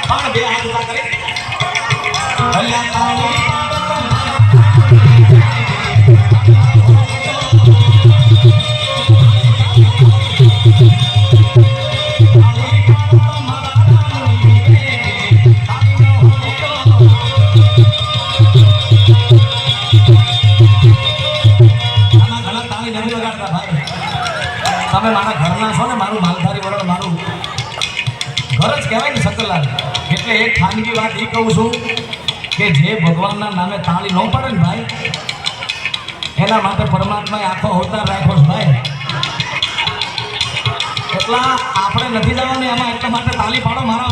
પણ બે હાથ ઉભા કરી ભલ્યા તાળી તમે મારા ઘરના છો ને મારું માલધારી વરણ મારું ઘર જ કહેવાય ને શકરલાલ એટલે એક ખાનગી વાત એ કહું છું કે જે ભગવાનના નામે તાળી ન પડે ને ભાઈ એના માટે પરમાત્માએ આખો અવતાર રાખ્યો છે ભાઈ એટલા આપણે નથી જવાનું એમાં એટલા માટે તાળી પાડો મારા